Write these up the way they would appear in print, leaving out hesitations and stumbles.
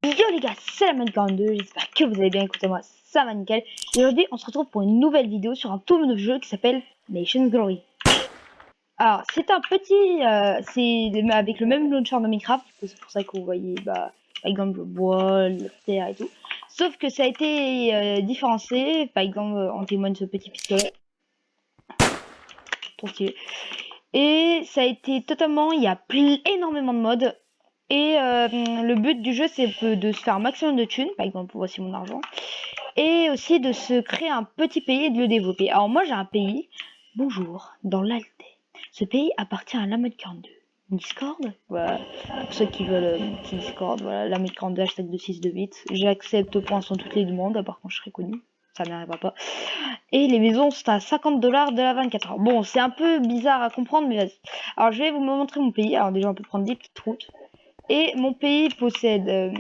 Yo les gars, c'est la Man42, j'espère que vous allez bien, écoutez moi, ça va nickel. Et aujourd'hui on se retrouve pour une nouvelle vidéo sur un tout nouveau jeu qui s'appelle Nation Glory. Alors c'est un petit, c'est avec le même launcher de Minecraft, c'est pour ça que vous voyez par exemple le bois, la terre et tout. Sauf que ça a été différencié, par exemple en témoigne ce petit pistolet. Trop stylé. Et ça a été totalement, il y a énormément de modes. Et le but du jeu, c'est de se faire un maximum de thunes. Par exemple, voici mon argent. Et aussi de se créer un petit pays et de le développer. Alors moi, j'ai un pays. Bonjour, dans l'Alté. Ce pays appartient à l'Amod42. Discord, voilà. Pour ceux qui veulent petit Discord, voilà, l'Amod42, hashtag 262bits. J'accepte pour l'instant toutes les demandes, à part quand je serai connu. Ça n'arrivera pas. Et les maisons sont à $50 de la 24 heures. Bon, c'est un peu bizarre à comprendre, mais vas-y. Alors, je vais vous montrer mon pays. Alors, déjà, on peut prendre des petites routes. Et mon pays possède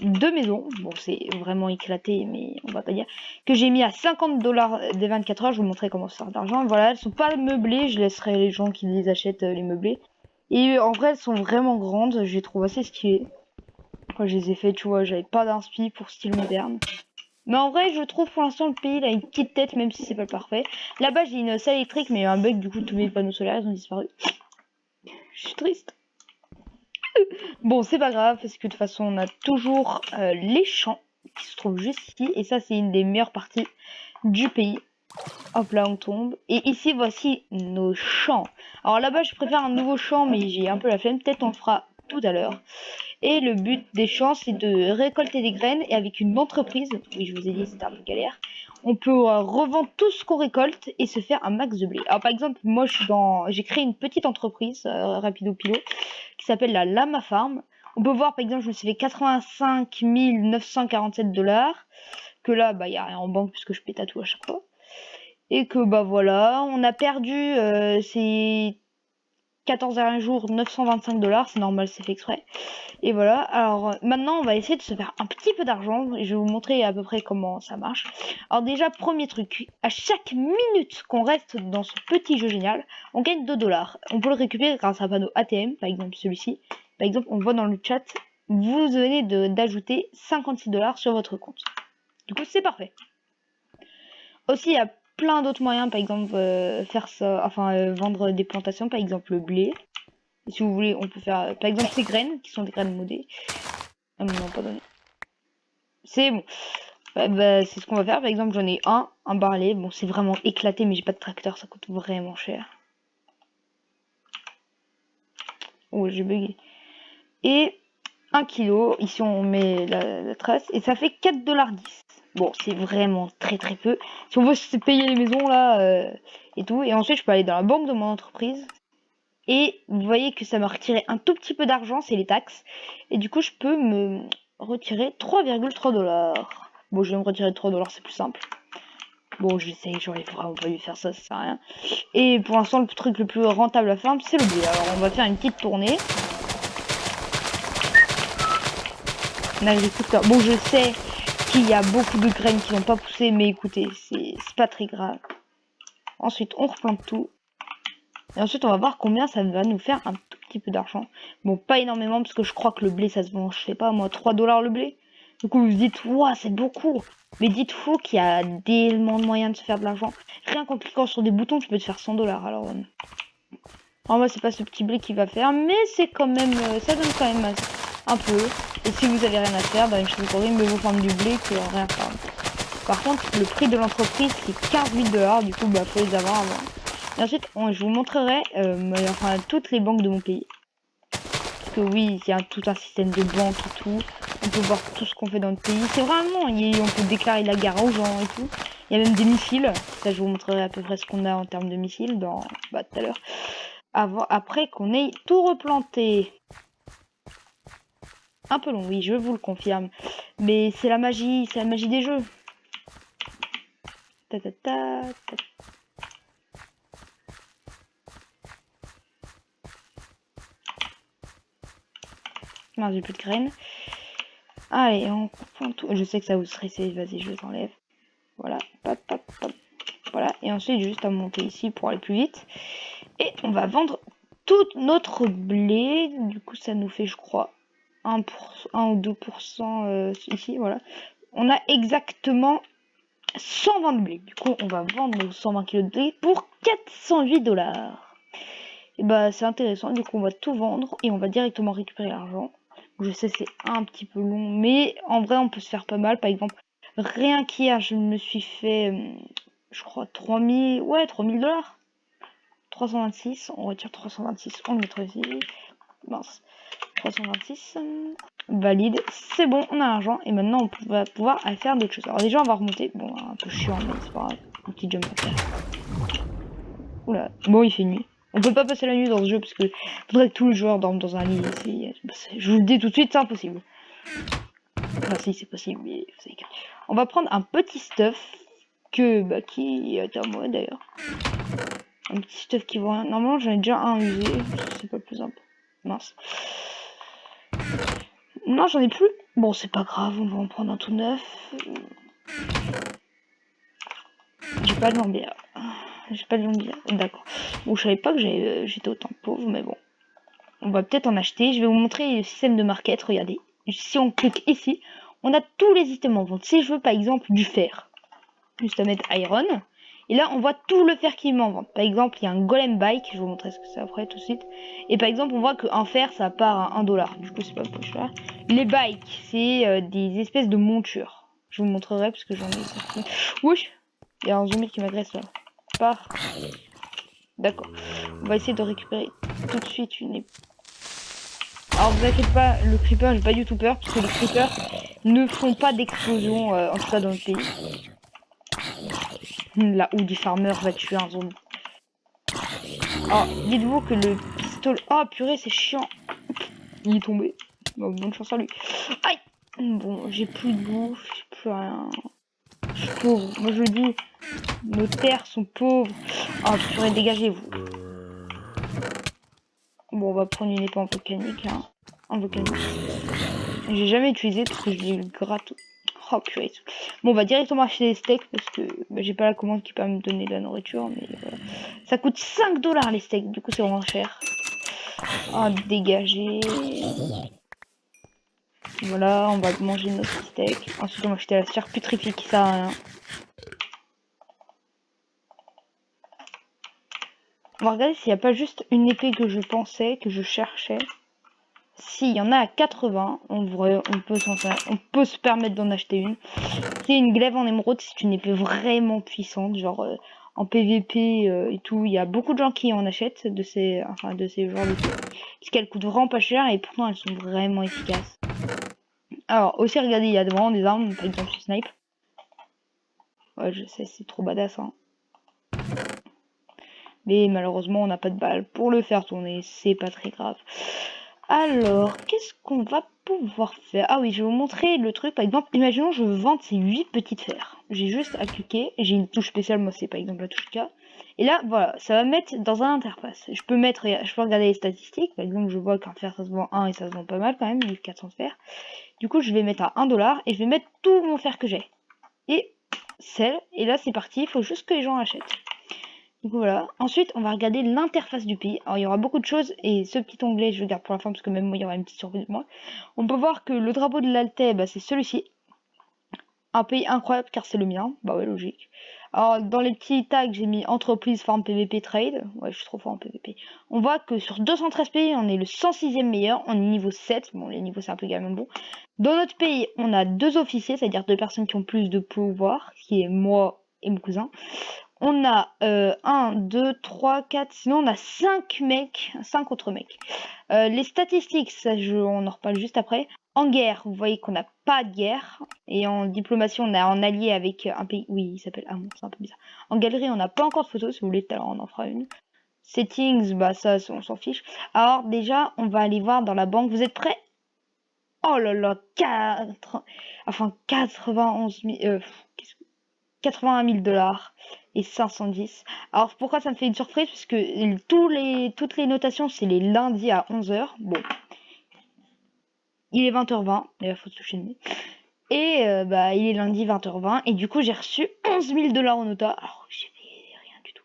deux maisons. Bon, c'est vraiment éclaté, mais on va pas dire. Que j'ai mis à $50 des 24 heures. Je vous montrerai comment ça sert d'argent. Voilà, elles sont pas meublées. Je laisserai les gens qui les achètent les meubler. Et en vrai, elles sont vraiment grandes. Je les trouve assez stylées. Quand je les ai fait, tu vois, j'avais pas d'inspi pour style moderne. Mais en vrai, je trouve pour l'instant le pays il a une petite tête, même si c'est pas le parfait. Là-bas, j'ai une salle électrique, mais il y a un bug, du coup, tous mes panneaux solaires ils ont disparu. Je suis triste. Bon, c'est pas grave, parce que de toute façon, on a toujours les champs qui se trouvent juste ici. Et ça, c'est une des meilleures parties du pays. Hop là, on tombe. Et ici, voici nos champs. Alors là-bas, je préfère un nouveau champ, mais j'ai un peu la flemme. Peut-être on le fera tout à l'heure. Et le but des champs, c'est de récolter des graines. Et avec une entreprise, oui, je vous ai dit, c'était un peu galère, on peut revendre tout ce qu'on récolte et se faire un max de blé. Alors par exemple, moi, j'ai créé une petite entreprise, rapido pilo, qui s'appelle la Lama Farm. On peut voir, par exemple, je me suis fait 85 947 $. Que là, bah, il n'y a rien en banque puisque je pète à tout à chaque fois. Et que, bah voilà, on a perdu ces 14 derniers jours 925 $. C'est normal, c'est fait exprès. Et voilà, alors maintenant on va essayer de se faire un petit peu d'argent et je vais vous montrer à peu près comment ça marche. Alors déjà, premier truc, à chaque minute qu'on reste dans ce petit jeu génial, on gagne 2 $. On peut le récupérer grâce à un panneau ATM, par exemple celui-ci. Par exemple, on voit dans le chat, vous venez d'ajouter 56 $ sur votre compte. Du coup, c'est parfait. Aussi, il y a plein d'autres moyens, par exemple, faire ça, enfin, vendre des plantations, par exemple le blé. Et si vous voulez, on peut faire, par exemple, ces graines, qui sont des graines modées. Ah non, pas donné. C'est bon. Bah, c'est ce qu'on va faire. Par exemple, j'en ai un barlet. Bon, c'est vraiment éclaté, mais j'ai pas de tracteur, ça coûte vraiment cher. Oh, j'ai bugué. Et 1 kilo. Ici, on met la trace. Et ça fait 4,10 $. Bon, c'est vraiment très très peu. Si on veut se payer les maisons, là, et tout. Et ensuite, je peux aller dans la banque de mon entreprise. Et vous voyez que ça m'a retiré un tout petit peu d'argent, c'est les taxes. Et du coup, je peux me retirer 3,3 $. Bon, je vais me retirer 3 $, c'est plus simple. Bon, j'essaye, j'aurais vraiment pas dû faire ça, ça sert à rien. Et pour l'instant, le truc le plus rentable à faire, c'est le blé. Alors, on va faire une petite tournée. L'agriculteur. Bon, je sais qu'il y a beaucoup de graines qui n'ont pas poussé, mais écoutez, c'est pas très grave. Ensuite, on replante tout. Et ensuite, on va voir combien ça va nous faire un tout petit peu d'argent. Bon, pas énormément, parce que je crois que le blé, ça se vend, je sais pas, moi, 3 $ le blé. Du coup, vous vous dites, ouah, c'est beaucoup. Mais dites-vous qu'il y a tellement de moyens de se faire de l'argent. Rien qu'en cliquant sur des boutons, tu peux te faire 100 $. Alors moi, c'est pas ce petit blé qui va faire, mais c'est quand même, ça donne quand même un peu. Et si vous avez rien à faire, bah, je vous mieux vous prendre du blé que rien faire. Par contre, le prix de l'entreprise, c'est 15 000 $. Du coup, bah, faut les avoir avant. Et ensuite, je vous montrerai enfin, toutes les banques de mon pays. Parce que oui, il y a tout un système de banque et tout. On peut voir tout ce qu'on fait dans le pays. C'est vraiment, on peut déclarer la guerre aux gens et tout. Il y a même des missiles. Ça, je vous montrerai à peu près ce qu'on a en termes de missiles dans tout à l'heure. Après qu'on ait tout replanté. Un peu long, oui, je vous le confirme. Mais c'est la magie des jeux. Ta ta ta ta. Non, j'ai plus de graines. Allez, on coupe tout. Je sais que ça vous stressez, vas-y, je les enlève. Voilà, pop, pop, pop. Voilà, et ensuite juste à monter ici pour aller plus vite. Et on va vendre tout notre blé. Du coup, ça nous fait, je crois, 1 ou 2% ici, voilà. On a exactement 120 de blé. Du coup, on va vendre nos 120 kg de blé pour 408 $. Et bah, c'est intéressant. Du coup, on va tout vendre et on va directement récupérer l'argent. Je sais, c'est un petit peu long, mais en vrai, on peut se faire pas mal. Par exemple, rien qu'hier, je me suis fait, je crois, 3000, ouais, 3000 $. 326, on retire 326, on le mettra ici. Mince. 326. Valide, c'est bon, on a l'argent et maintenant on va pouvoir aller faire d'autres choses. Alors déjà on va remonter, bon un peu chiant mais c'est pas grave, un petit jump à faire. Oula, bon il fait nuit. On peut pas passer la nuit dans ce jeu parce que faudrait que tous les joueurs dorment dans un lit. Je vous le dis tout de suite, c'est impossible. Enfin si c'est possible, mais vous savez que... On va prendre un petit stuff que qui est à moi d'ailleurs. Un petit stuff qui va. Normalement j'en ai déjà un usé, c'est pas le plus simple. Mince. Non, j'en ai plus. Bon, c'est pas grave, on va en prendre un tout neuf. J'ai pas de lambière. J'ai pas de lambière. D'accord. Bon, je savais pas que j'étais autant pauvre, mais bon. On va peut-être en acheter. Je vais vous montrer le système de market. Regardez. Si on clique ici, on a tous les items en vente. Si je veux par exemple du fer, juste à mettre iron. Et là, on voit tout le fer qui met en vente. Par exemple, il y a un golem bike. Je vais vous montrer ce que c'est après tout de suite. Et par exemple, on voit qu'un fer, ça part à 1 $. Du coup, c'est pas poche là. Les bikes, c'est des espèces de montures. Je vous montrerai parce que j'en ai certaines. Oui, il y a un zombie qui m'agresse là. Part. D'accord. On va essayer de récupérer tout de suite une. Alors, vous inquiétez pas, le creeper, j'ai pas du tout peur parce que les creepers ne font pas d'explosion, en tout cas dans le pays. Là où du farmer va tuer un zombie. Oh, dites-vous que le pistolet... Oh purée, c'est chiant. Il est tombé. Bon, bonne chance à lui. Aïe. Bon, j'ai plus de bouffe, j'ai plus rien. Je suis pauvre. Moi je dis, nos terres sont pauvres. Oh purée, dégagez-vous. Bon, on va prendre une épée en volcanique là. En volcanique. J'ai jamais utilisé parce que je l'ai eu gratos. Oh purée. Bon, on va directement acheter des steaks parce que j'ai pas la commande qui peut me donner de la nourriture. Mais ça coûte 5 $ les steaks. Du coup, c'est vraiment cher. Oh, dégager. Voilà, on va manger notre steak. Ensuite, on va acheter la charcuterie qui sert à rien. On va regarder s'il n'y a pas juste une épée que je pensais, que je cherchais. S'il y en a à 80, on peut se permettre d'en acheter une. C'est une glaive en émeraude, c'est une épée vraiment puissante, genre en PVP et tout. Il y a beaucoup de gens qui en achètent de ces genres d'épées. Parce qu'elles coûtent vraiment pas cher et pourtant elles sont vraiment efficaces. Alors aussi regardez, il y a vraiment des armes, par exemple ce snipe. Ouais je sais, c'est trop badass hein. Mais malheureusement on n'a pas de balles pour le faire tourner, c'est pas très grave. Alors, qu'est-ce qu'on va pouvoir faire? Ah oui, je vais vous montrer le truc. Par exemple, imaginons je veux vendre ces 8 petites fers. J'ai juste à cliquer. J'ai une touche spéciale, moi c'est par exemple la touche K. Et là, voilà, ça va mettre dans un interface. Je peux regarder les statistiques. Par exemple, je vois qu'un fer ça se vend 1 et ça se vend pas mal quand même, 1400 fers. Du coup, je vais mettre à 1 $ et je vais mettre tout mon fer que j'ai. Et celle. Et là, c'est parti. Il faut juste que les gens achètent. Donc voilà. Ensuite, on va regarder l'interface du pays. Alors, il y aura beaucoup de choses et ce petit onglet, je le garde pour la fin parce que même moi, il y aura une petite surprise de moi. On peut voir que le drapeau de l'Altais, c'est celui-ci. Un pays incroyable car c'est le mien. Bah ouais, logique. Alors, dans les petits tags, j'ai mis entreprise, farm, PVP, trade. Ouais, je suis trop fort en PVP. On voit que sur 213 pays, on est le 106e meilleur. On est niveau 7. Bon, les niveaux, c'est un peu également bon. Dans notre pays, on a 2 officiers, c'est-à-dire 2 personnes qui ont plus de pouvoir, qui est moi et mon cousin. On a 1, 2, 3, 4, sinon on a 5 mecs, 5 autres mecs. Les statistiques, ça on en reparle juste après. En guerre, vous voyez qu'on n'a pas de guerre. Et en diplomatie, on a un allié avec un pays. Oui, il s'appelle Amon, c'est un peu bizarre. En galerie, on n'a pas encore de photos, si vous voulez, tout à l'heure on en fera une. Settings, ça on s'en fiche. Alors déjà, on va aller voir dans la banque. Vous êtes prêts? Oh là là, 91 000... 81 000 $ et 510. Alors pourquoi ça me fait une surprise? Parce que toutes les notations c'est les lundis à 11h. Bon. Il est 20h20, il faut se toucher le nez. Et il est lundi 20h20 et du coup j'ai reçu 11 000 $ en nota. Alors j'ai fait rien du tout.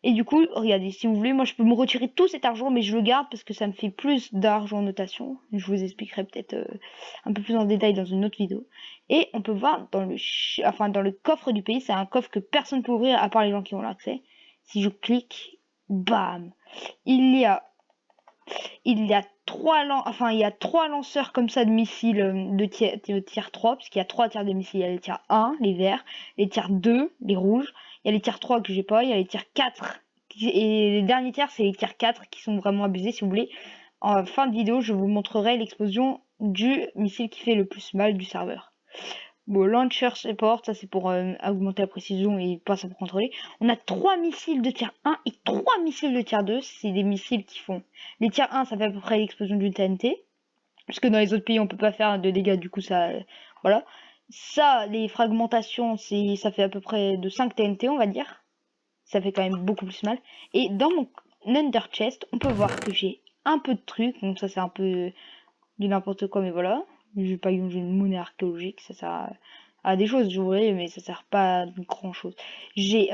Et du coup, regardez, si vous voulez, moi je peux me retirer tout cet argent, mais je le garde parce que ça me fait plus d'argent en notation. Je vous expliquerai peut-être un peu plus en détail dans une autre vidéo. Et on peut voir dans dans le coffre du pays, c'est un coffre que personne ne peut ouvrir à part les gens qui ont l'accès. Si je clique, bam, il y a il y a trois lanceurs comme ça de missiles de tier 3, parce qu'il y a trois tiers de missiles. Il y a les tiers 1, les verts, les tiers 2, les rouges, il y a les tiers 3 que j'ai pas, il y a les tiers 4, et les derniers tiers, c'est les tiers 4 qui sont vraiment abusés. Si vous voulez, en fin de vidéo, je vous montrerai l'explosion du missile qui fait le plus mal du serveur. Bon, Launcher Support, ça c'est pour augmenter la précision et pas ça pour contrôler. On a 3 missiles de tier 1 et 3 missiles de tier 2. C'est des missiles qui font... Les tier 1, ça fait à peu près l'explosion d'une TNT. Parce que dans les autres pays, on peut pas faire de dégâts, du coup ça... Voilà. Ça, les fragmentations, ça fait à peu près de 5 TNT, on va dire. Ça fait quand même beaucoup plus mal. Et dans mon Under Chest, on peut voir que j'ai un peu de trucs. Donc ça c'est un peu du n'importe quoi, mais voilà. J'ai pas une monnaie archéologique, ça sert à des choses, je voudrais, mais ça sert pas à grand chose. J'ai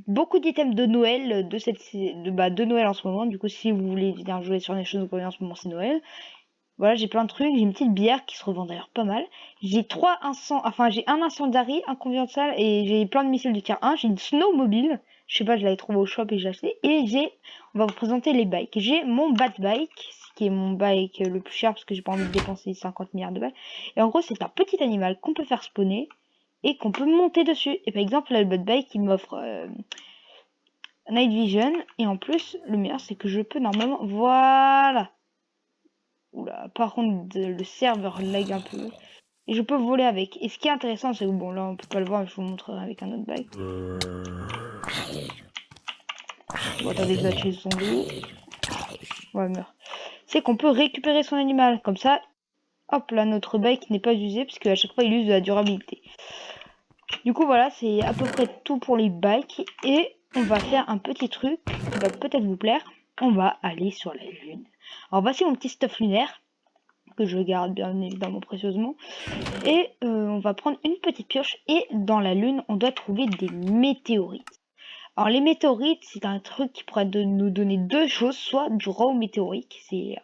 beaucoup d'items de Noël de Noël en ce moment. Du coup, si vous voulez venir jouer sur les choses en ce moment, c'est Noël. Voilà, j'ai plein de trucs. J'ai une petite bière qui se revend d'ailleurs pas mal. J'ai j'ai un incendiary, un convivial et j'ai plein de missiles de tier 1. J'ai une snowmobile. Je sais pas, je l'avais trouvé au shop et j'ai acheté. Et on va vous présenter les bikes. J'ai mon bat bike, qui est mon bike le plus cher parce que j'ai pas envie de dépenser 50 milliards de balles. Et en gros, c'est un petit animal qu'on peut faire spawner et qu'on peut monter dessus. Et par exemple, là, le bat bike, il m'offre Night Vision. Et en plus, le meilleur, c'est que je peux normalement... Voilà. Oula, par contre, le serveur lag un peu. Et je peux voler avec. Et ce qui est intéressant, c'est que bon, là, on peut pas le voir, mais je vous montrerai avec un autre bike. Bon, attendez, je vais acheter son dos. Ouais, meurt. C'est qu'on peut récupérer son animal. Comme ça, hop là, notre bike n'est pas usé, puisque à chaque fois, il use de la durabilité. Du coup, voilà, c'est à peu près tout pour les bikes. Et on va faire un petit truc qui va peut-être vous plaire. On va aller sur la Lune. Alors, voici mon petit stuff lunaire, que je garde bien évidemment précieusement. Et on va prendre une petite pioche. Et dans la Lune, on doit trouver des météorites. Alors les météorites, c'est un truc qui pourrait nous donner deux choses, soit du raw météorique, c'est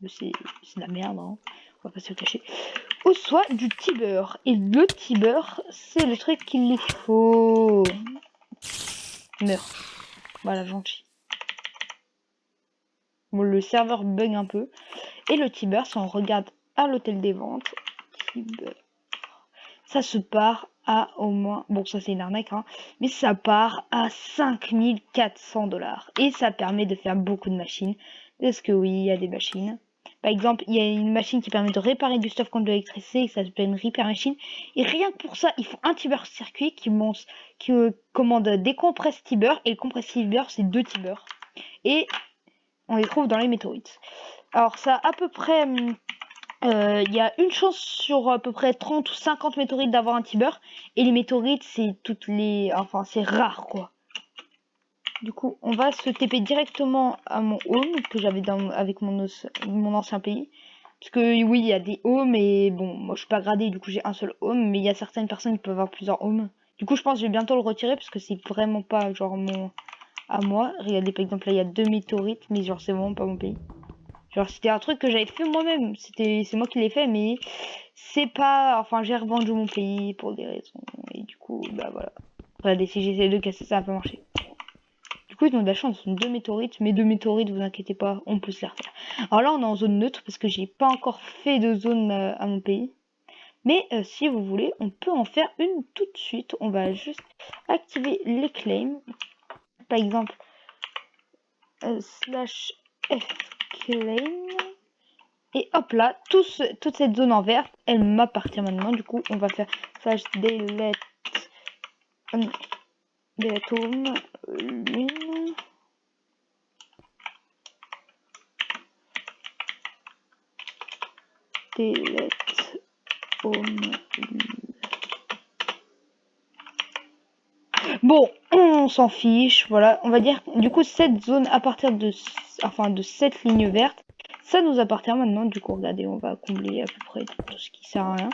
de la merde, hein, on va pas se le cacher, ou soit du Tibber. Et le Tibber, c'est le truc qu'il nous faut. Meurs. Voilà, gentil. Bon, le serveur bug un peu. Et le Tibber, si on regarde à l'hôtel des ventes, Tibber, ça se part à au moins, bon ça c'est une arnaque, hein, mais ça part à 5400 $. Et ça permet de faire beaucoup de machines. Parce que oui, il y a des machines. Par exemple, il y a une machine qui permet de réparer du stuff contre l'électricité, ça s'appelle une repair machine. Et rien que pour ça, il faut un Tibber circuit qui commande des compress Tibber. Et le compress Tibber, c'est 2 Tibber. Et on les trouve dans les météorites. Alors ça à peu près... il y a une chance sur à peu près 30 ou 50 météorites d'avoir un Tibber. Et les météorites, c'est enfin, c'est rare, quoi. Du coup, on va se TP directement à mon home que j'avais avec mon ancien pays. Parce que oui, il y a des homes et bon, moi je suis pas gradé, du coup j'ai un seul home. Mais il y a certaines personnes qui peuvent avoir plusieurs homes. Du coup, je pense que je vais bientôt le retirer parce que c'est vraiment pas genre à moi. Regardez, par exemple, là il y a 2 météorites, mais genre c'est vraiment pas mon pays. Genre c'était un truc que j'avais fait moi-même, c'est moi qui l'ai fait, mais c'est pas, enfin j'ai revendu mon pays pour des raisons et du coup bah voilà. Regardez, si j'essaie de casser ça va pas marcher. Du coup ils ont de la chance, ce sont 2 météorites, mais 2 météorites, vous inquiétez pas, on peut se les refaire. Alors là on est en zone neutre parce que j'ai pas encore fait de zone à mon pays, mais si vous voulez on peut en faire une tout de suite. On va juste activer les claims, par exemple slash f claim. Et hop là, toute cette zone en vert, elle m'appartient maintenant. Du coup, on va faire slash delete home lune. Delete home lune. Bon, on s'en fiche, voilà. On va dire, du coup, cette zone à partir de cette ligne verte, ça nous appartient maintenant. Du coup, regardez, on va combler à peu près tout ce qui sert à rien.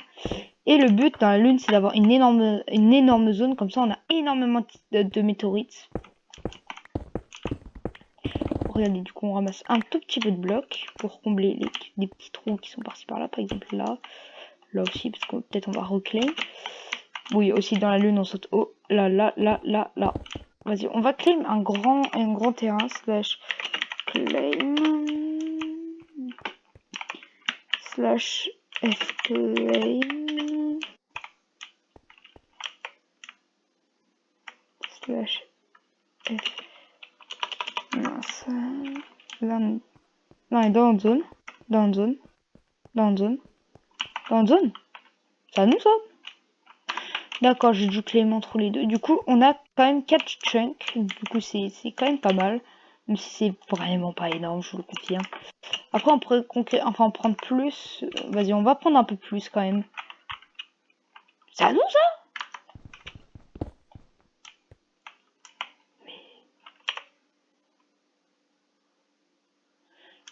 Et le but dans la Lune, c'est d'avoir une énorme zone. Comme ça, on a énormément de météorites. regardez, du coup, on ramasse un tout petit peu de blocs pour combler les petits trous qui sont par-ci par-là. Par exemple, là. Là aussi, parce que peut-être on va reclaim. Oui, aussi dans la lune, on saute haut. Là. Vas-y, on va claim un grand terrain. Slash claim. Slash claim. Slash f. Mince. Là, on est dans une zone. Dans une zone. C'est à nous, ça? D'accord, j'ai dû claim entre les deux. Du coup, on a quand même 4 chunks. Du coup, c'est quand même pas mal. Même si c'est vraiment pas énorme, je vous le confirme. Après, on pourrait en prendre plus. Vas-y, on va prendre un peu plus quand même. C'est à nous, ça?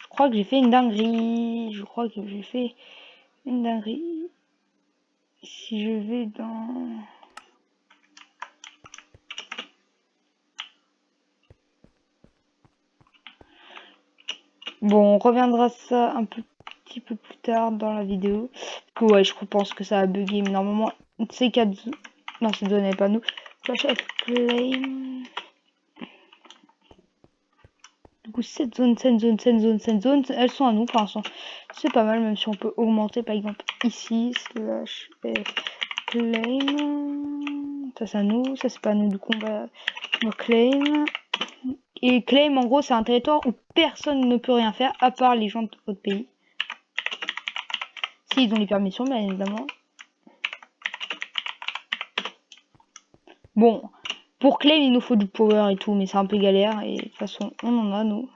Je crois que j'ai fait une dinguerie. Si je vais dans... Bon, on reviendra ça un petit peu plus tard dans la vidéo. Parce que ouais, je pense que ça a bugué. Mais normalement, ces 4... Non, cette zone n'est pas nous. Flash claim. Du coup, cette zone, elles sont à nous pour l'instant. C'est pas mal, même si on peut augmenter par exemple ici. Slash claim. Ça c'est à nous, ça c'est pas à nous, du coup on va claim. Et claim en gros c'est un territoire où personne ne peut rien faire à part les gens de votre pays. S'ils ont les permissions, bien évidemment. Bon, pour claim il nous faut du power et tout, mais c'est un peu galère et de toute façon on en a nous.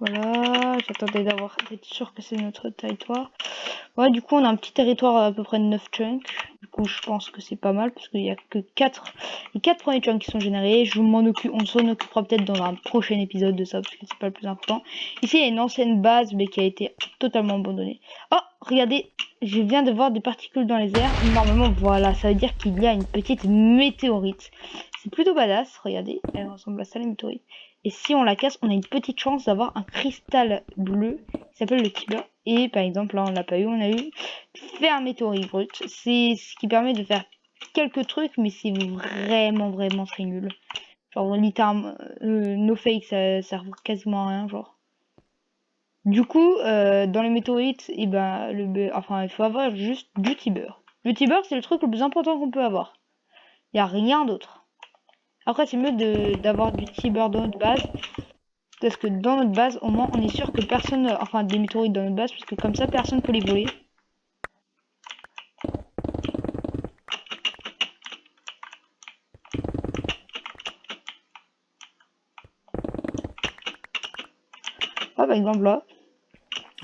Voilà, j'attendais d'être sûr que c'est notre territoire. Ouais, du coup, on a un petit territoire à peu près de 9 chunks. Du coup, je pense que c'est pas mal parce qu'il y a que 4. Les 4 premiers chunks qui sont générés. On s'en occupera peut-être dans un prochain épisode de ça parce que c'est pas le plus important. Ici, il y a une ancienne base mais qui a été totalement abandonnée. Oh, regardez, je viens de voir des particules dans les airs. Normalement, voilà, ça veut dire qu'il y a une petite météorite. C'est plutôt badass, regardez, elle ressemble à ça, les météorites. Et si on la casse, on a une petite chance d'avoir un cristal bleu qui s'appelle le Tiber. Et par exemple, là, on l'a pas eu, on a eu faire un météorite brut. C'est ce qui permet de faire quelques trucs, mais c'est vraiment très nul. Genre, littéralement, no fake, ça sert quasiment à rien, genre. Du coup, dans les météorites, et ben, il faut avoir juste du Tiber. Le Tiber, c'est le truc le plus important qu'on peut avoir. Il n'y a rien d'autre. Après, c'est mieux d'avoir du Tiber dans notre base. Parce que dans notre base, au moins, on est sûr que personne... Enfin, des météorites dans notre base, parce que comme ça, personne peut les voler. Ah, par exemple, là.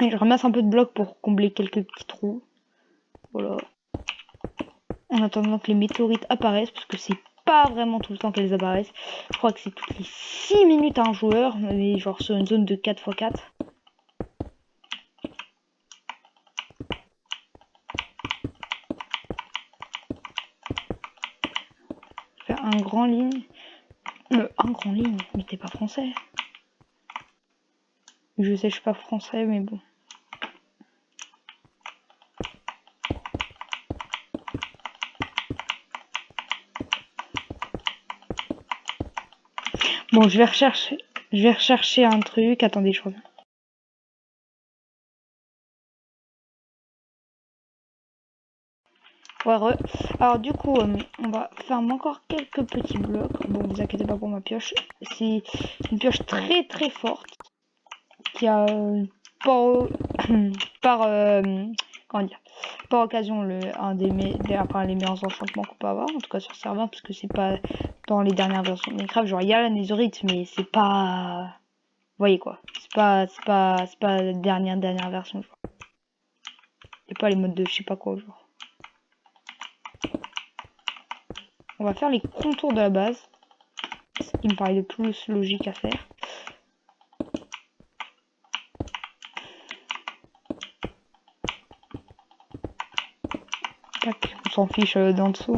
Et je ramasse un peu de blocs pour combler quelques petits trous. Voilà. En attendant que les météorites apparaissent, parce que c'est pas vraiment tout le temps qu'elles apparaissent. Je crois que c'est toutes les 6 minutes un joueur, mais genre sur une zone de 4x4. Faire un grand ligne. Un grand ligne, mais t'es pas français. Je sais, je suis pas français, mais bon. Bon, je vais rechercher un truc. Attendez, je reviens. Ouais, alors du coup, on va faire encore quelques petits blocs. Bon, vous inquiétez pas pour ma pioche. C'est une pioche très forte qui a par comment dire, par occasion un des les meilleurs enchantements qu'on peut avoir, en tout cas sur serveur, parce que c'est pas dans les dernières versions de Minecraft. Genre il y a la netherite, mais c'est pas, vous voyez quoi, c'est pas la dernière version. Genre. Et pas les modes de je sais pas quoi genre. On va faire les contours de la base, ce qui me paraît le plus logique à faire. Tac, on s'en fiche d'en dessous.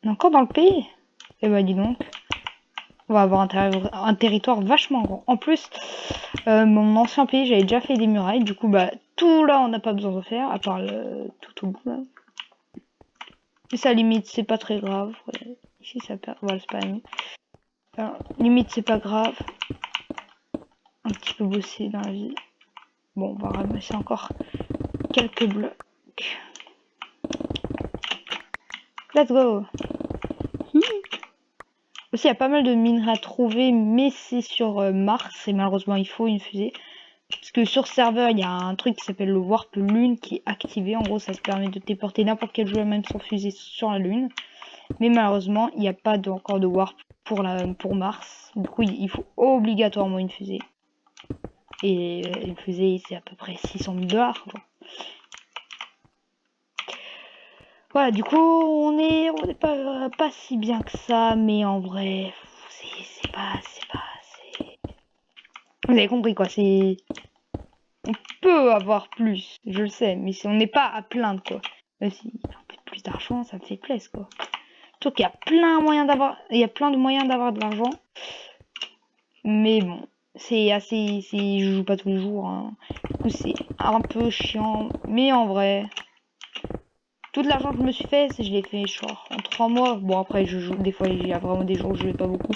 On est encore dans le pays. Et bah dis donc, on va avoir un territoire vachement grand. En plus, mon ancien pays, j'avais déjà fait des murailles. Du coup, bah tout là, on n'a pas besoin de faire, à part le tout au bout là. Et ça limite, c'est pas très grave. Ouais. Ici, ça perd. Voilà, c'est pas la nuit. Alors, limite, c'est pas grave. Un petit peu bosser dans la vie. Bon, on va ramasser encore quelques blocs. Let's go. Aussi, il y a pas mal de minerais à trouver, mais c'est sur Mars. Et malheureusement, il faut une fusée. Parce que sur serveur, il y a un truc qui s'appelle le Warp Lune qui est activé. En gros, ça se permet de téléporter n'importe quel joueur, même sans fusée, sur la Lune. Mais malheureusement, il n'y a pas encore de Warp pour Mars. Du coup, il faut obligatoirement une fusée. Et une fusée, c'est à peu près 600 000 $. Voilà, du coup, on est pas si bien que ça, mais en vrai, c'est pas. Vous avez compris quoi, c'est. On peut avoir plus, je le sais, mais on n'est pas à plaindre quoi. Même si un peu plus d'argent, ça me fait plaisir quoi. Surtout qu'il y a plein de moyens d'avoir de l'argent. Mais bon, c'est assez. Je joue pas tous les jours. Hein. Du coup, c'est un peu chiant. Mais en vrai, tout l'argent que je me suis fait, je l'ai fait genre en 3 mois. Bon, après, je joue. Des fois, il y a vraiment des jours où je jouais pas beaucoup.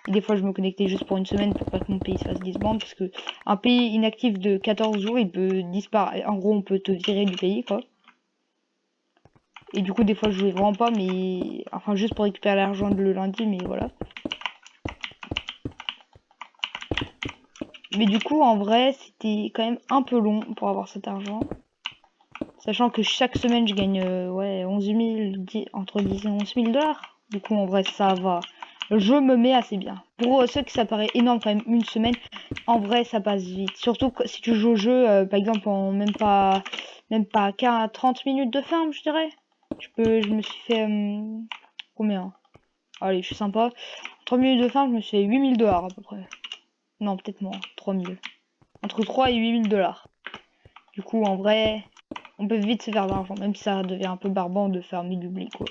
Et des fois, je me connectais juste pour une semaine pour pas que mon pays se fasse disband. Parce que un pays inactif de 14 jours, il peut disparaître. En gros, on peut te virer du pays, quoi. Et du coup, des fois, je jouais vraiment pas, mais. Enfin, juste pour récupérer l'argent le lundi, mais voilà. Mais du coup, en vrai, c'était quand même un peu long pour avoir cet argent. Sachant que chaque semaine, je gagne ouais, 11 000, entre 10 et 11 000 $. Du coup, en vrai, ça va. Je me mets assez bien. Pour ceux qui ça paraît énorme quand même une semaine, en vrai, ça passe vite. Surtout si tu joues au jeu, par exemple, en même pas 30 minutes de ferme, je dirais. Je me suis fait... combien? Allez, je suis sympa. En 30 minutes de ferme, je me suis fait 8 000 $ à peu près. Non, peut-être moins. 3 000. Entre 3 et 8 000 $. Du coup, en vrai, on peut vite se faire de l'argent, même si ça devient un peu barbant de fermer du blé, quoi.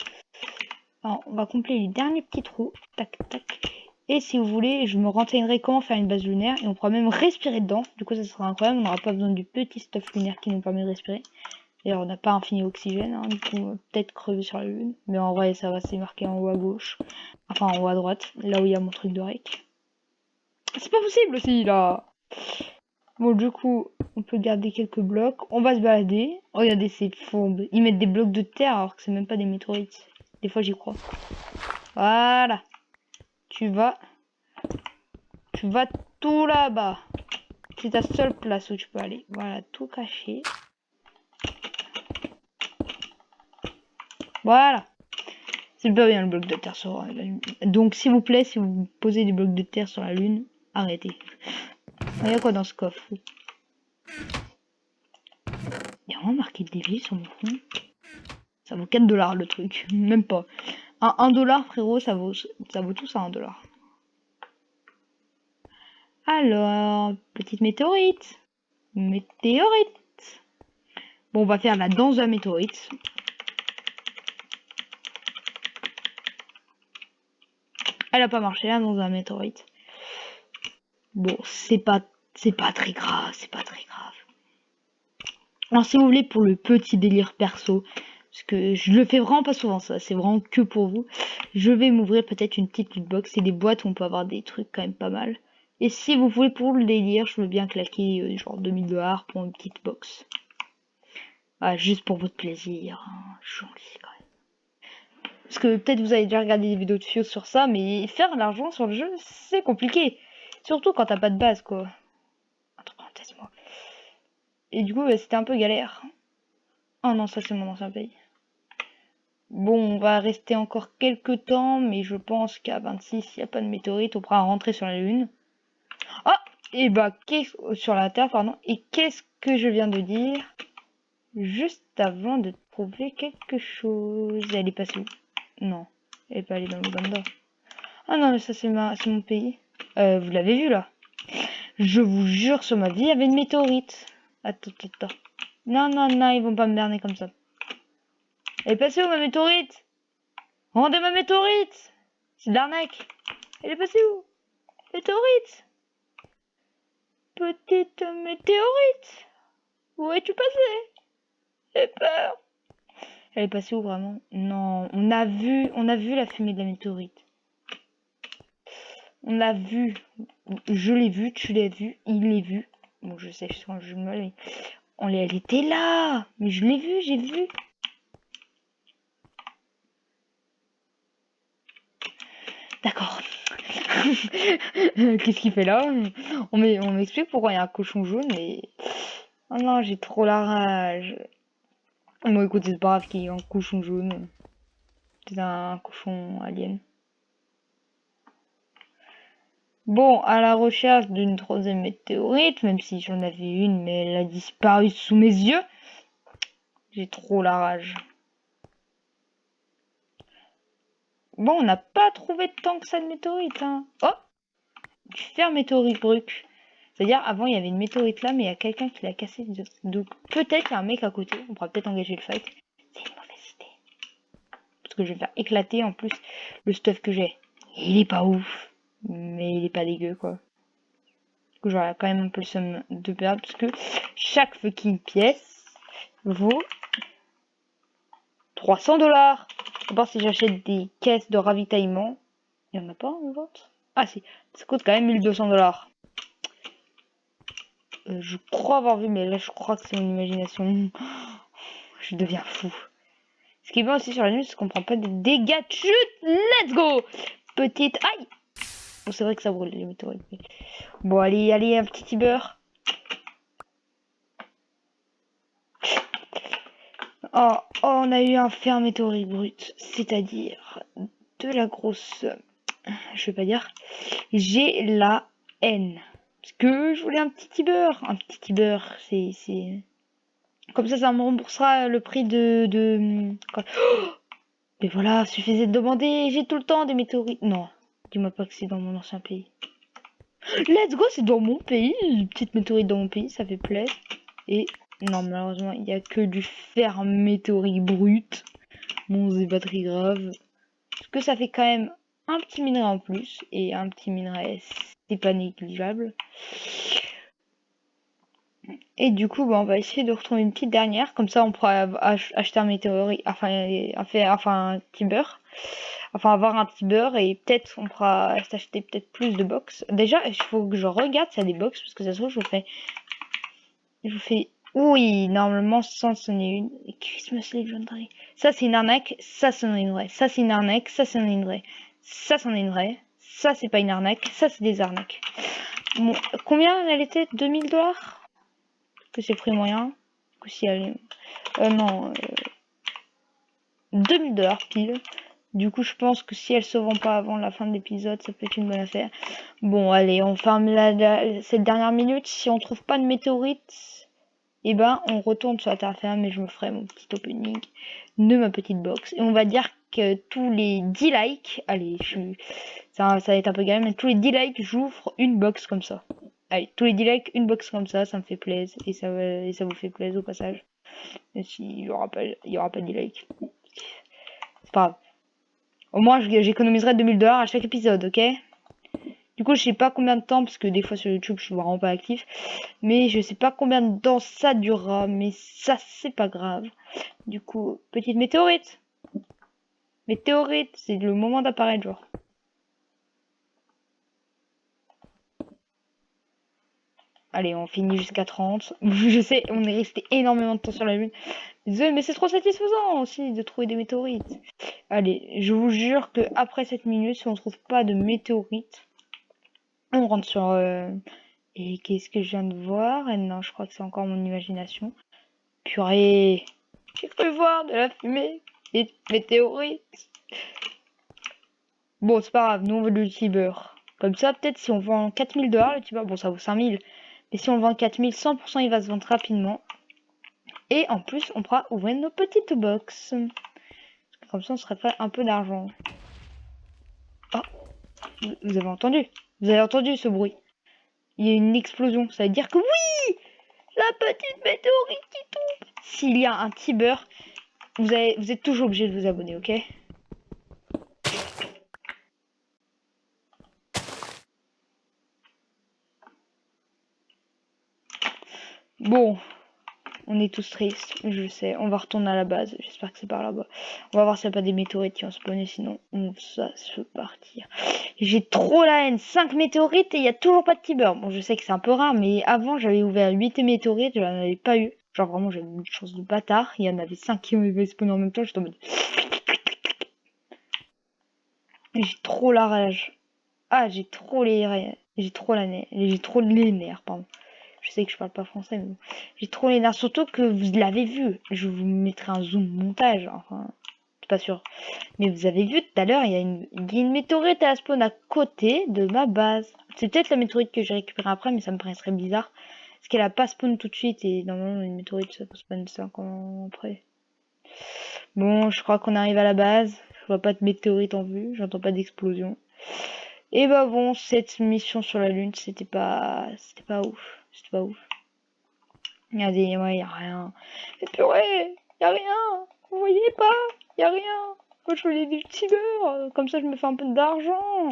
Alors, on va compléter les derniers petits trous. Tac, tac. Et si vous voulez, je me renseignerai comment faire une base lunaire. Et on pourra même respirer dedans. Du coup, ça sera incroyable. On n'aura pas besoin du petit stuff lunaire qui nous permet de respirer. D'ailleurs, on n'a pas infini oxygène. Hein, du coup, on va peut-être crever sur la lune. Mais en vrai, ça va, c'est marqué en haut à gauche. Enfin, en haut à droite. Là où il y a mon truc de rec. C'est pas possible aussi, là. Bon, du coup, on peut garder quelques blocs. On va se balader. Regardez ces fourbes. Ils mettent des blocs de terre alors que c'est même pas des météorites. Des fois, j'y crois. Voilà. Tu vas tout là-bas. C'est ta seule place où tu peux aller. Voilà, tout caché. Voilà. C'est pas bien le bloc de terre sur la lune. Donc, s'il vous plaît, si vous posez des blocs de terre sur la lune, arrêtez. Il y a quoi dans ce coffre? Il y a vraiment marqué dévier sur mon fond. Ça vaut 4 $ le truc. Même pas. 1 $, frérot, ça vaut tout ça, 1 $. Alors, petite météorite. Météorite. Bon, on va faire la danse de la météorite. Elle a pas marché, la danse de la météorite. Bon, c'est pas très grave, c'est pas très grave. Alors, si vous voulez, pour le petit délire perso, parce que je le fais vraiment pas souvent, ça, c'est vraiment que pour vous, je vais m'ouvrir peut-être une petite lootbox. C'est des boîtes où on peut avoir des trucs quand même pas mal. Et si vous voulez pour le délire, je veux bien claquer genre 2 000 $ pour une petite box. Ah, juste pour votre plaisir, hein. Gentil quand même. Parce que peut-être vous avez déjà regardé des vidéos de Fios sur ça, mais faire de l'argent sur le jeu, c'est compliqué. Surtout quand t'as pas de base, quoi. Entre parenthèses, moi. Et du coup, bah, c'était un peu galère. Oh non, ça c'est mon ancien pays. Bon, on va rester encore quelques temps, mais je pense qu'à 26, s'il n'y a pas de météorite, on pourra rentrer sur la Lune. Ah, et bah, sur la Terre, pardon. Et qu'est-ce que je viens de dire juste avant de trouver quelque chose? Elle est passée où? Non, elle est pas allée dans l'Ouganda. Ah non, mais ça c'est mon pays. Vous l'avez vu là? Je vous jure sur ma vie, il y avait une météorite. Attends. Non, ils vont pas me berner comme ça. Elle est passée où ma météorite? Rendez ma météorite! C'est de l'arnaque. Elle est passée où? Météorite. Petite météorite. Où es-tu passée? J'ai peur. Elle est passée où vraiment? Non, on a vu la fumée de la météorite. On l'a vu. Je l'ai vu, tu l'as vu, il l'a vu. Bon, je sais, je suis un jumeau, mais elle était là. Mais je l'ai vu, j'ai vu. D'accord. Qu'est-ce qu'il fait là? On m'explique pourquoi il y a un cochon jaune, mais... Oh non, j'ai trop la rage. Bon, écoutez, c'est pas grave qu'il y ait un cochon jaune. C'est un cochon alien. Bon, à la recherche d'une troisième météorite, même si j'en avais une, mais elle a disparu sous mes yeux. J'ai trop la rage. Bon, on n'a pas trouvé tant que ça de météorite, hein. Oh! Du fer météorite brut. C'est-à-dire, avant, il y avait une météorite là, mais il y a quelqu'un qui l'a cassé. Donc, peut-être qu'il y a un mec à côté. On pourra peut-être engager le fight. C'est une mauvaise idée. Parce que je vais faire éclater, en plus, le stuff que j'ai. Il est pas ouf. Mais il est pas dégueu, quoi. Du coup, j'aurais quand même un peu le somme de perdre. Parce que chaque fucking pièce vaut 300$. À part si j'achète des caisses de ravitaillement. Il y en a pas en vente? Ah si, ça coûte quand même 1200$. Je crois avoir vu, mais là je crois que c'est mon imagination. Je deviens fou. Ce qui est bien aussi sur la nuit, c'est qu'on prend pas de dégâts de chute. Let's go! Petite... Aïe! Bon, c'est vrai que ça brûle les météorites. Bon, allez, un petit tibeur. Oh, on a eu un fer météorite brut. C'est-à-dire de la grosse... Je vais pas dire. J'ai la haine. Parce que je voulais un petit tibeur. Un petit tibeur, c'est... Comme ça me remboursera le prix de... Oh, mais voilà, suffisait de demander. J'ai tout le temps des météorites. Non, dis-moi pas que c'est dans mon ancien pays. Let's go, c'est dans mon pays. Une petite météorite dans mon pays, ça fait plaisir. Et non, malheureusement, il n'y a que du fer météorique brut. Bon, c'est pas très grave. Parce que ça fait quand même un petit minerai en plus. Et un petit minerai, c'est pas négligeable. Et du coup, bah, on va essayer de retrouver une petite dernière. Comme ça, on pourra acheter un météorite, enfin un petit beurre. Enfin, avoir un petit beurre et peut-être on pourra s'acheter peut-être plus de box. Déjà, il faut que je regarde s'il y a des box parce que ça se trouve, je vous fais, oui, normalement, sans c'en est une. Christmas Legendary. Ça, c'est une arnaque. Ça, c'en est une vraie. Ça, c'est une arnaque. Ça, c'en est une vraie. Ça, c'en est une vraie. Ça, c'est pas une arnaque. Ça, c'est des arnaques. Bon, combien elle était? 2000$? Que c'est prix moyen. Que si elle est... non. 2000$ pile. Du coup, je pense que si elle se vend pas avant la fin de l'épisode, ça peut être une bonne affaire. Bon, allez, on ferme cette dernière minute. Si on trouve pas de météorite, et ben, on retourne sur la terre ferme et je me ferai mon petit opening de ma petite box. Et on va dire que tous les 10 likes, allez, ça va être un peu galère, mais tous les 10 likes, j'ouvre une box comme ça. Allez, tous les 10 likes, une box comme ça me fait plaisir. Et ça vous fait plaisir au passage. Et s'il y aura pas de 10 likes. C'est pas grave. Au moins, j'économiserai 2000$ à chaque épisode, ok? Du coup, je sais pas combien de temps, parce que des fois sur YouTube, je suis vraiment pas actif. Mais je sais pas combien de temps ça durera, mais ça, c'est pas grave. Du coup, petite météorite. Météorite, c'est le moment d'apparaître, genre. Allez, on finit jusqu'à 30. Je sais, on est resté énormément de temps sur la Lune. Désolé, mais c'est trop satisfaisant aussi de trouver des météorites. Allez, je vous jure que après cette minute, si on trouve pas de météorites, on rentre sur... Et qu'est-ce que je viens de voir? Et non, je crois que c'est encore mon imagination. Purée, j'ai cru voir de la fumée et de météorites. Bon, c'est pas grave, nous on veut du tibeur. Comme ça, peut-être si on vend 4000$, le tibeur, bon ça vaut 5000. Mais si on vend 4000, 100% il va se vendre rapidement. Et en plus, on pourra ouvrir nos petites box. Comme ça, on se ferait un peu d'argent. Oh, vous avez entendu? Vous avez entendu ce bruit? Il y a une explosion. Ça veut dire que oui! La petite météorite qui tombe! S'il y a un tibeur, vous êtes toujours obligé de vous abonner, ok? Bon, on est tous tristes, je sais. On va retourner à la base. J'espère que c'est par là-bas. On va voir s'il n'y a pas des météorites qui ont spawné, sinon on va se partir. J'ai trop la haine. 5 météorites et il n'y a toujours pas de Tiber. Bon, je sais que c'est un peu rare, mais avant j'avais ouvert 8 météorites, je n'en avais pas eu. Genre vraiment j'avais une chance de bâtard. Il y en avait 5 qui ont spawné en même temps, j'étais en mode... J'ai trop la rage. Ah, j'ai trop les... J'ai trop j'ai trop les nerfs, pardon. Je sais que je parle pas français, mais bon. J'ai trop les nerfs. Surtout que vous l'avez vu. Je vous mettrai un zoom montage. Enfin, c'est pas sûr. Mais vous avez vu tout à l'heure, il y a une météorite à spawn à côté de ma base. C'est peut-être la météorite que j'ai récupérée après, mais ça me paraîtrait bizarre. Parce qu'elle a pas spawn tout de suite. Et normalement, une météorite, ça peut spawn 5 ans après. Bon, je crois qu'on arrive à la base. Je vois pas de météorite en vue. J'entends pas d'explosion. Et bah bon, cette mission sur la Lune, c'était pas ouf. C'était pas ouf. Regardez, ouais, y a rien. Mais purée, y a rien. Vous voyez pas, y a rien. Moi, je voulais du petit beurre. Comme ça, je me fais un peu d'argent.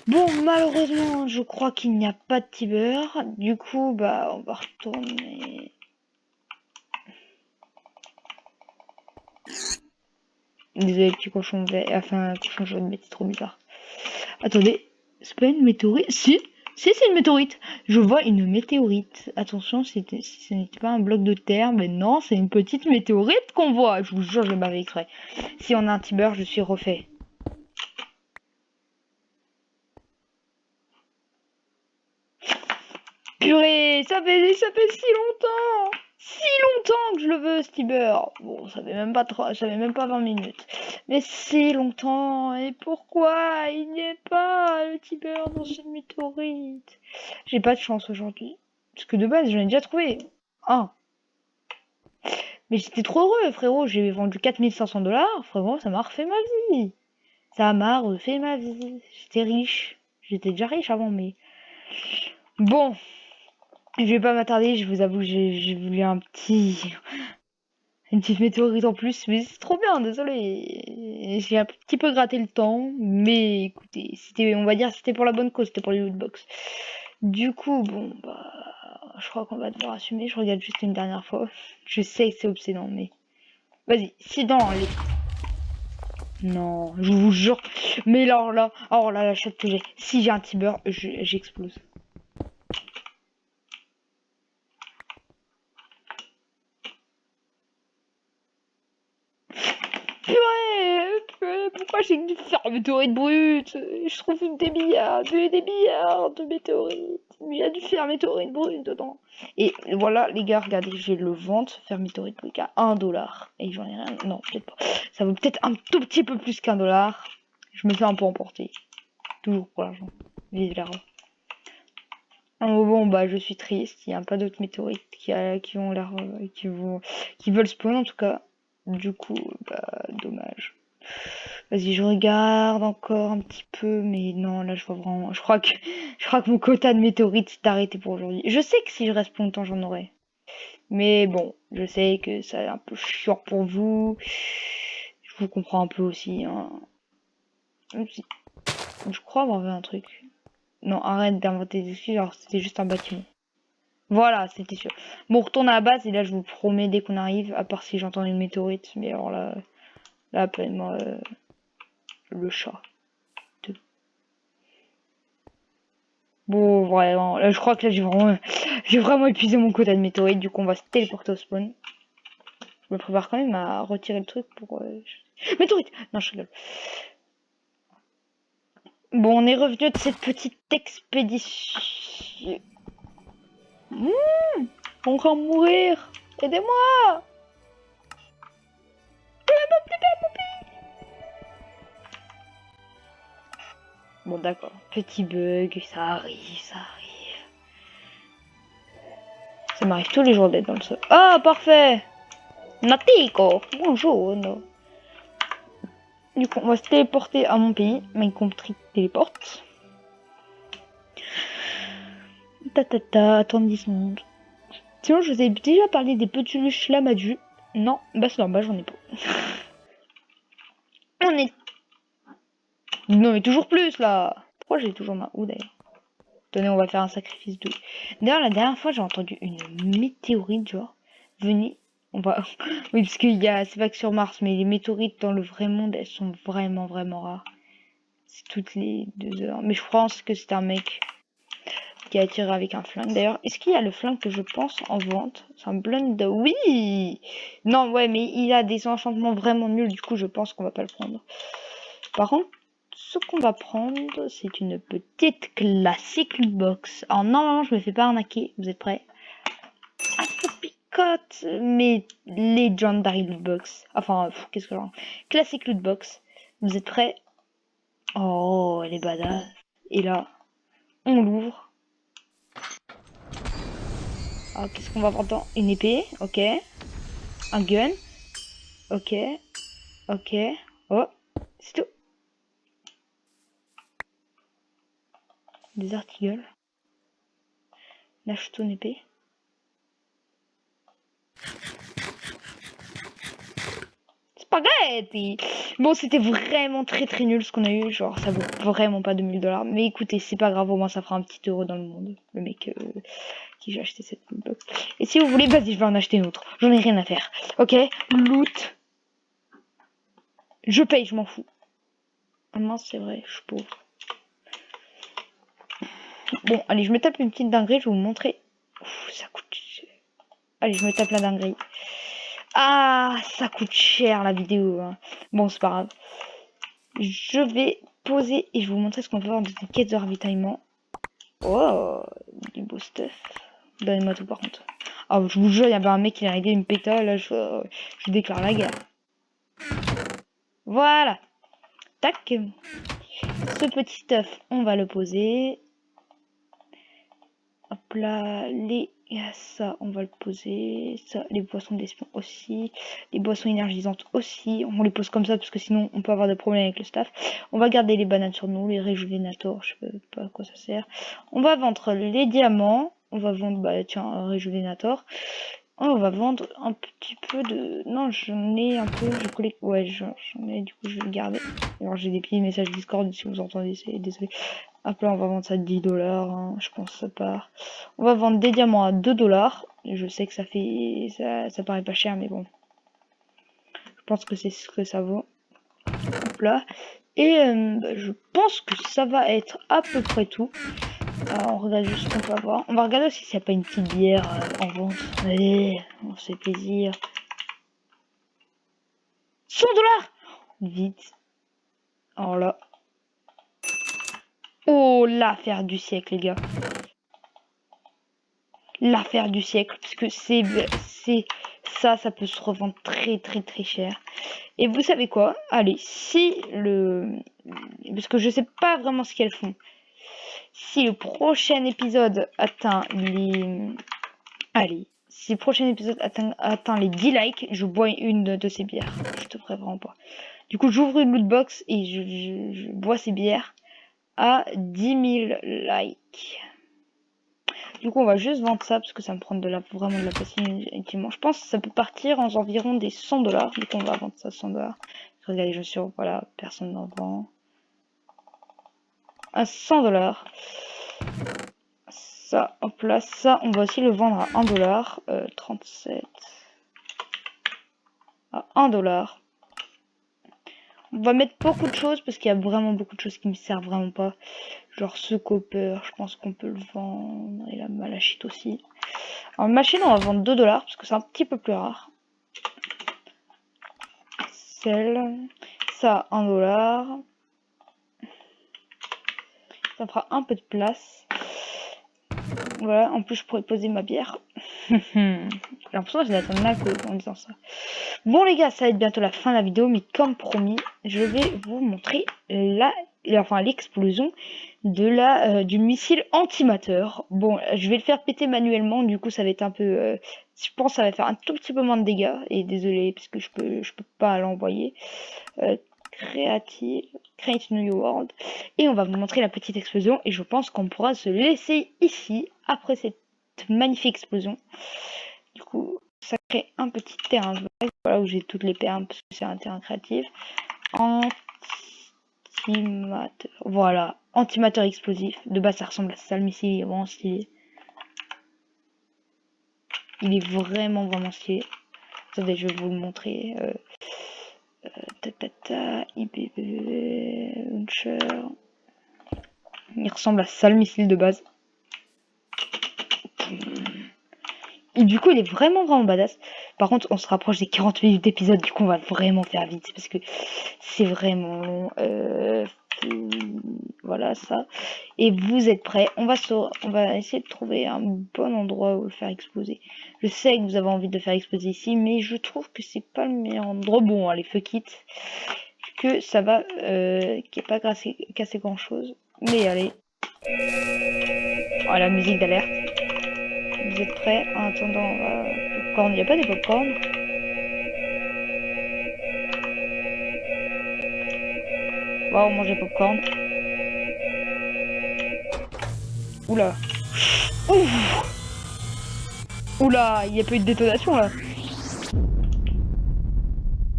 Bon, malheureusement, je crois qu'il n'y a pas de petit beurre. Du coup, bah, on va retourner. Désolé, petit cochon vert. Enfin, cochon jaune, mais c'est trop bizarre. Attendez, c'est pas une météorite? Si, c'est une météorite. Je vois une météorite. Attention, ce n'était pas un bloc de terre, mais non, c'est une petite météorite qu'on voit. Je vous jure, je m'avais exprès. Si on a un Tiber, je suis refait. Purée, ça fait si longtemps! Si longtemps que je le veux, ce Tiber. Bon, ça fait même pas 20 minutes. Mais si longtemps. Et pourquoi il n'y est pas le Tiber dans cette météorite? J'ai pas de chance aujourd'hui. Parce que de base, j'en ai déjà trouvé un. Mais j'étais trop heureux, frérot. J'ai vendu 4 500 $. Frérot, ça m'a refait ma vie. Ça m'a refait ma vie. J'étais riche. J'étais déjà riche avant, mais... Bon, je vais pas m'attarder. Je vous avoue, j'ai voulu une petite météorite en plus. Mais c'est trop bien, désolé. J'ai un petit peu gratté le temps. Mais écoutez, on va dire, c'était pour la bonne cause. C'était pour les lootbox. Du coup, bon, bah... Je crois qu'on va devoir assumer. Je regarde juste une dernière fois. Je sais que c'est obsédant, mais... Vas-y, si dans les... Non, je vous jure. Mais alors là, la chatte que j'ai. Si j'ai un Tiber, j'explose. Purée, pourquoi j'ai dû faire météorite brute? Je trouve des milliards de météorites. Il a dû faire météorite brute dedans. Et voilà, les gars, regardez, j'ai le ventre faire météorite brute à 1 $. Et j'en ai rien. Non, peut-être pas. Ça vaut peut-être un tout petit peu plus qu'1 $. Je me fais un peu emporter. Toujours pour l'argent. Vive l'argent. Oh, bon, bah, je suis triste. Il n'y a pas d'autres météorites qui ont l'air, qui veulent spawn en tout cas. Du coup, bah, dommage. Vas-y, je regarde encore un petit peu, mais non, là, je vois vraiment, je crois que mon quota de météorites s'est arrêté pour aujourd'hui. Je sais que si je reste plus longtemps, j'en aurai. Mais bon, je sais que c'est un peu chiant pour vous. Je vous comprends un peu aussi, hein. Je crois avoir vu un truc. Non, arrête d'inventer des excuses, alors c'était juste un bâtiment. Voilà, c'était sûr. Bon, on retourne à la base et là, je vous promets dès qu'on arrive, à part si j'entends une météorite, mais alors là, appelle-moi le chat. Bon, vraiment, là, je crois que là, j'ai vraiment épuisé mon quota de météorites, du coup, on va se téléporter au spawn. Je me prépare quand même à retirer le truc pour... Météorite! Non, je rigole. Bon, on est revenu de cette petite expédition. On va mourir! Aidez-moi! Bon, d'accord. Petit bug, ça arrive, ça arrive. Ça m'arrive tous les jours d'être dans le sol. Ah, parfait! Natico! Bonjour! No. Du coup, on va se téléporter à mon pays. My country téléporte. Attends 10 secondes. Sinon, je vous ai déjà parlé des petits luches Lamadju. Non, bah c'est normal, j'en ai pas. On est... Non, mais toujours plus, là. Pourquoi j'ai toujours ma... Où, d'ailleurs? Tenez, on va faire un sacrifice de... D'ailleurs, la dernière fois, j'ai entendu une météorite, genre, venez, on va... oui, parce qu'il y a... C'est pas que sur Mars, mais les météorites dans le vrai monde, elles sont vraiment, vraiment rares. C'est toutes les 2 heures. Mais je pense que c'est un mec qui a tiré avec un flingue. D'ailleurs, est-ce qu'il y a le flingue que je pense en vente? C'est un blonde de... Oui! Non, ouais, mais il a des enchantements vraiment nuls, du coup, je pense qu'on va pas le prendre. Par contre, ce qu'on va prendre, c'est une petite classique loot box. Alors normalement, je me fais pas arnaquer. Vous êtes prêts? Ah, ça picote, mais Legendary loot box. Enfin, qu'est-ce que j'en... Classique loot box. Vous êtes prêts? Oh, elle est badass. Et là, on l'ouvre. Alors, qu'est-ce qu'on va avoir dedans? Une épée, ok. Un gun, ok. Ok. Oh, c'est tout. Des artigles. Lâche ton épée. Spaghetti. Bon, c'était vraiment très très nul ce qu'on a eu. Genre, ça vaut vraiment pas 2000 $. Mais écoutez, c'est pas grave, au moins ça fera un petit euro dans le monde. Le mec qui j'ai acheté cette box. Et si vous voulez, vas-y, je vais en acheter une autre. J'en ai rien à faire. Ok, loot. Je paye, je m'en fous. Ah mince, c'est vrai, je suis pauvre. Bon, allez, je me tape une petite dinguerie, je vais vous montrer. Ouf, ça coûte... Allez, je me tape la dinguerie. Ah, ça coûte cher la vidéo. Hein. Bon, c'est pas grave. Je vais poser et je vais vous montrer ce qu'on peut voir dans une quête de ravitaillement. Oh, du beau stuff. Donnez-moi tout par contre. Ah, je vous jure, il y avait un mec qui a réglé une péta, là, je déclare la guerre. Voilà. Tac. Ce petit stuff, on va le poser. Hop là, ça, on va le poser. Ça, les boissons d'espion aussi. Les boissons énergisantes aussi. On les pose comme ça parce que sinon on peut avoir des problèmes avec le staff. On va garder les bananes sur nous, les réjuvénators, je sais pas à quoi ça sert. On va vendre les diamants. On va vendre, bah tiens, un réjuvénator. On va vendre un petit peu de... Non, j'en ai un peu, je collecte... Ouais, j'en ai, du coup je vais le garder. Alors j'ai des petits messages Discord si vous entendez, c'est désolé. Hop là, on va vendre ça 10 $, hein, je pense que ça part. On va vendre des diamants à 2 $. Je sais que ça fait... Ça paraît pas cher, mais bon. Je pense que c'est ce que ça vaut. Hop là. Et bah, je pense que ça va être à peu près tout. Alors, on regarde juste ce qu'on peut avoir. On va regarder aussi s'il n'y a pas une petite bière en vente. Allez, on se fait plaisir. 100 $. Vite. Alors là. Oh, l'affaire du siècle, les gars. L'affaire du siècle. Parce que c'est ça peut se revendre très très très cher. Et vous savez quoi? Allez, si le... Parce que je sais pas vraiment ce qu'elles font. Si le prochain épisode atteint les... Allez, si le prochain épisode atteint les 10 likes, je bois une de ces bières. Je te ferai vraiment pas. Du coup, j'ouvre une loot box et je bois ces bières à 10 000 likes. Du coup, on va juste vendre ça parce que ça me prend vraiment de la place inutilement. Je pense que ça peut partir en environ des 100 $. Du coup, on va vendre ça à 100 $. Regardez, je suis voilà, personne n'en vend. À 100 $. Ça, hop là, ça, on va aussi le vendre à 1 $. 37. À 1 $. On va mettre beaucoup de choses parce qu'il y a vraiment beaucoup de choses qui me servent vraiment pas. Genre ce copper, je pense qu'on peut le vendre. Et la malachite aussi. Alors machine, on va vendre 2 $ parce que c'est un petit peu plus rare. Celle. Ça, 1 $. Ça fera un peu de place. Voilà, en plus je pourrais poser ma bière. J'ai l'impression que je vais être un alcool en disant ça. Bon les gars, ça va être bientôt la fin de la vidéo, mais comme promis, je vais vous montrer l'explosion de du missile antimateur. Bon, je vais le faire péter manuellement, du coup ça va être un peu... je pense que ça va faire un tout petit peu moins de dégâts, et désolé parce que je peux pas l'envoyer. Create New World, et on va vous montrer la petite explosion, et je pense qu'on pourra se laisser ici après cette magnifique explosion. Du coup, ça crée un petit terrain de voilà où j'ai toutes les perles parce que c'est un terrain créatif. Antimateur. Voilà. Antimateur explosif. De base, ça ressemble à ça. Le missile, il est vraiment stylé. Il est vraiment stylé. Attendez, je vais vous le montrer. IBB Launcher. Il ressemble à ça, le missile de base. Et du coup, il est vraiment badass. Par contre, on se rapproche des 40 minutes d'épisode. Du coup, on va vraiment faire vite. Parce que c'est vraiment long. Voilà ça. Et vous êtes prêts. On va essayer de trouver un bon endroit où le faire exploser. Je sais que vous avez envie de le faire exploser ici. Mais je trouve que c'est pas le meilleur endroit. Bon, allez, fuck it. Que ça va... qui est pas casser grand chose. Mais allez. Oh, la musique d'alerte. Vous êtes prêts? En attendant, popcorn. Il n'y a pas des popcorn? Waouh, manger popcorn. Oula. Ouf. Oula, il n'y a pas eu de détonation là.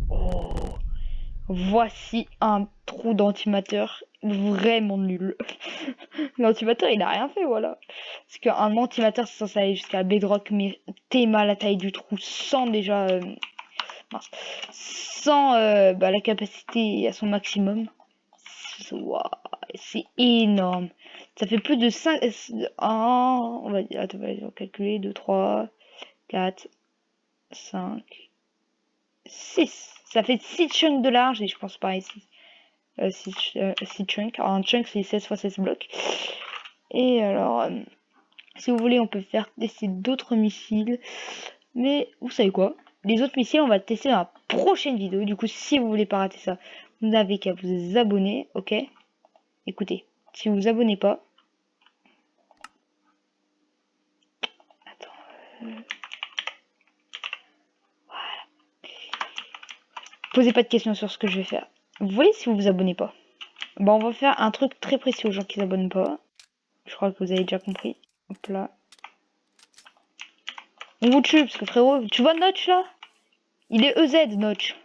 Oh. Voici un trou d'antimateur vraiment nul. L'antimateur il a rien fait, voilà. Parce qu'un antimateur c'est censé aller jusqu'à Bedrock, mais Théma la taille du trou sans déjà sans la capacité à son maximum. Wow, c'est énorme. Ça fait plus de 5 on va dire, attends, on va calculer 2 3 4 5 6. Ça fait 6 chunks de large et je pense pas ici. 6 chunks. Alors, un chunk c'est 16 x 16 blocs. Et alors si vous voulez on peut faire tester d'autres missiles. Mais vous savez quoi? Les autres missiles on va tester dans la prochaine vidéo. Du coup si vous voulez pas rater ça, vous n'avez qu'à vous abonner, ok? Écoutez, si vous vous abonnez pas... Attends. Voilà. Posez pas de questions sur ce que je vais faire. Vous voyez si vous vous abonnez pas. Bon, on va faire un truc très précis aux gens qui s'abonnent pas. Je crois que vous avez déjà compris. Hop là. On vous tue parce que frérot, tu vois Notch là? Il est EZ Notch.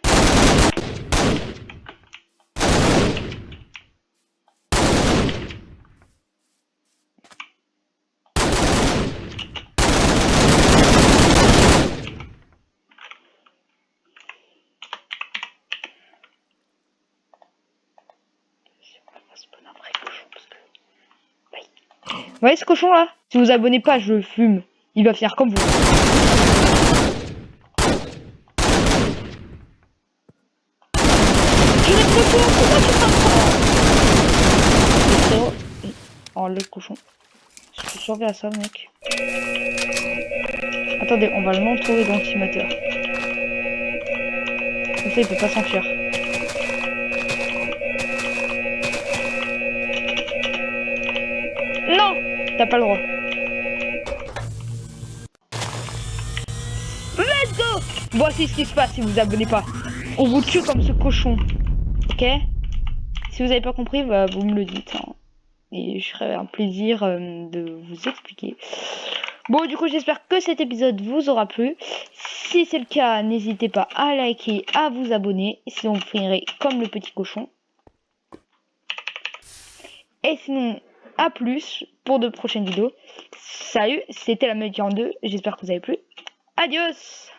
Vous voyez ce cochon là? Si vous abonnez pas, je le fume. Il va finir comme vous. Oh le cochon. Je peux surveiller à ça mec. Attendez, on va l'entourer d'antimateur. Comme ça il peut pas s'enfuir. Non, t'as pas le droit. Let's go. Voici ce qui se passe si vous vous abonnez pas. On vous tue comme ce cochon. Ok? Si vous avez pas compris, bah, vous me le dites. Hein. Et je ferai un plaisir de vous expliquer. Bon, du coup, j'espère que cet épisode vous aura plu. Si c'est le cas, n'hésitez pas à liker, à vous abonner. Sinon, vous finirez comme le petit cochon. Et sinon, à plus pour de prochaines vidéos. Salut, c'était la Meute 42. J'espère que vous avez plu. Adios!